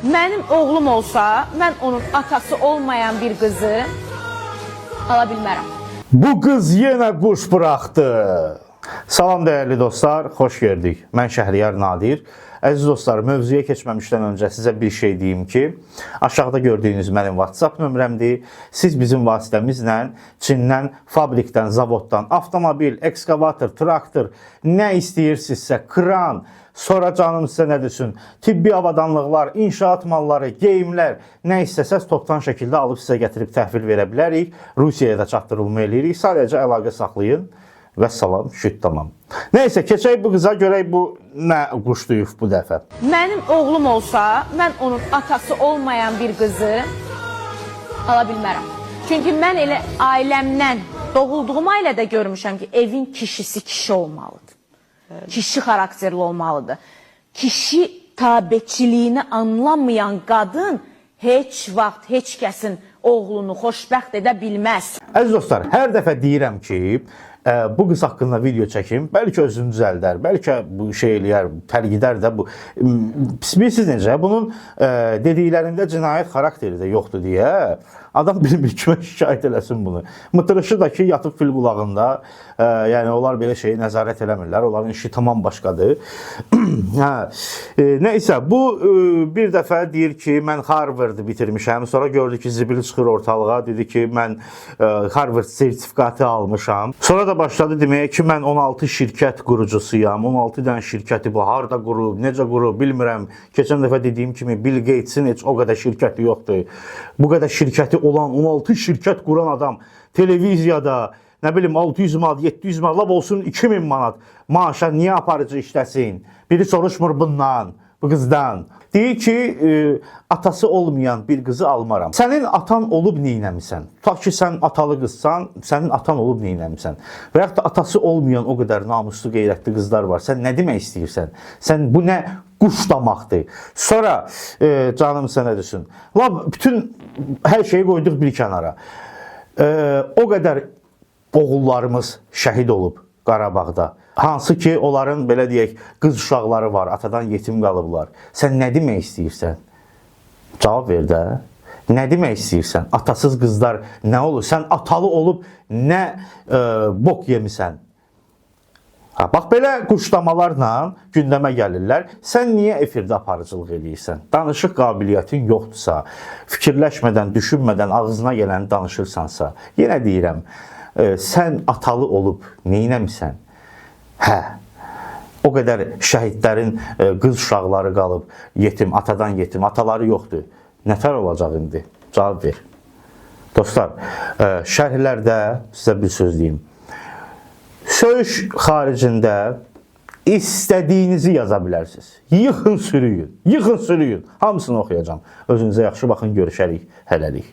Mənim oğlum olsa, mən onun atası olmayan bir qızı ala bilmərəm. Bu qız yenə quş buraxdı. Salam dəyərli dostlar, xoş gördük. Mən Şəhriyar Nadir. Əziz dostlar, mövzuya keçməmişdən öncə sizə bir şey deyim ki, aşağıda gördüyünüz mənim WhatsApp nömrəmdir. Siz bizim vasitəmizlə Çindən, fabrikdən, zavoddan avtomobil, ekskavator, traktor, nə istəyirsinizsə, kran, sonra canım sizə nə desin, tibbi avadanlıqlar, inşaat malları, geyimlər, nə istəsəz toptan şəkildə alıb sizə gətirib təhvil verə bilərik. Rusiyaya da çatdırılma eləyirik. Sadəcə əlaqə saxlayın. Və salam, şüt tamam. Neyse, keçək bu qıza, görək bu nə quş duyub bu dəfə. Mənim oğlum olsa, mən onun atası olmayan bir qızı ala bilmərəm. Çünki mən elə ailəmdən, doğulduğum ailədə görmüşəm ki, evin kişisi kişi olmalıdır. Kişi xarakterli olmalıdır. Kişi tabeçiliyini anlamayan qadın heç vaxt, heç kəsin oğlunu xoşbəxt edə bilməz. Əziz dostlar, hər dəfə deyirəm ki, bu qız haqqında video çəkim, bəlkə özünü düzəldər, bəlkə bu şey eləyər, tərgidər də bu. Bilirsiniz necə, bunun dediklərində cinayət xarakteri də yoxdur deyə adam bilmir kimə şikayət eləsin bunu. Mıtırışı da ki, yatıb fil qulağında, yəni onlar belə şeyi nəzarət eləmirlər, onların işi tamam başqadır. Neysə, bu bir dəfə deyir ki, mən Harvard'ı bitirmişəm, sonra gördü ki, zibili çıxır ortalığa, dedi ki, mən Harvard sertifikatı almışam. Sonra da başladı deməyə ki, mən 16 şirkət qurucusuyam, 16 dənə şirkəti bu, harada qurub, necə qurub, bilmirəm. Keçən dəfə dediyim kimi, Bill Gates'in heç o qədər şirkəti yoxdur. Bu qədər şirkəti olan 16 şirkət quran adam televiziyada, nə bilim 600 manat, 700 manat, lab olsun 2000 manat maaşa niyə aparıcı işləsin? Biri soruşmur bundan, bu qızdan. Deyir ki, atası olmayan bir qızı almaram. Sənin atan olub neynəmisən? Ta ki, sən atalı qızsan, sənin atan olub neynəmisən? Və yaxud da atası olmayan o qədər namuslu, qeyrətli qızlar var. Sən nə demək istəyirsən? Sən bu nə quşlamaqdır? Sonra canım sənə düşün. Bütün hər şeyi qoyduq bir kənara. O qədər oğullarımız şəhid olub Qarabağda. Hansı ki, onların, belə deyək, qız uşaqları var, atadan yetim qalıblar. Sən nə demək istəyirsən? Cavab ver də. Nə demək istəyirsən? Atasız qızlar nə olur? Sən atalı olub nə bok yemisən? Bax, belə quşlamalarla gündəmə gəlirlər. Sən niyə efirdə aparıcılıq eləyirsən? Danışıq qabiliyyətin yoxdursa, fikirləşmədən, düşünmədən, ağzına gələni danışırsansa, yenə deyirəm, sən atalı olub neynəmisən? Hə, o qədər şəhidlərin qız uşaqları qalıb yetim, atadan yetim, ataları yoxdur. Nətər olacaq indi? Cavab ver. Dostlar, şərhlərdə sizə bir söz deyim. Söyüş xaricində istədiyinizi yaza bilərsiniz. Yıxın sürüyün, yıxın sürüyün. Hamısını oxuyacağım. Özünüzə yaxşı baxın, görüşərik, hələlik.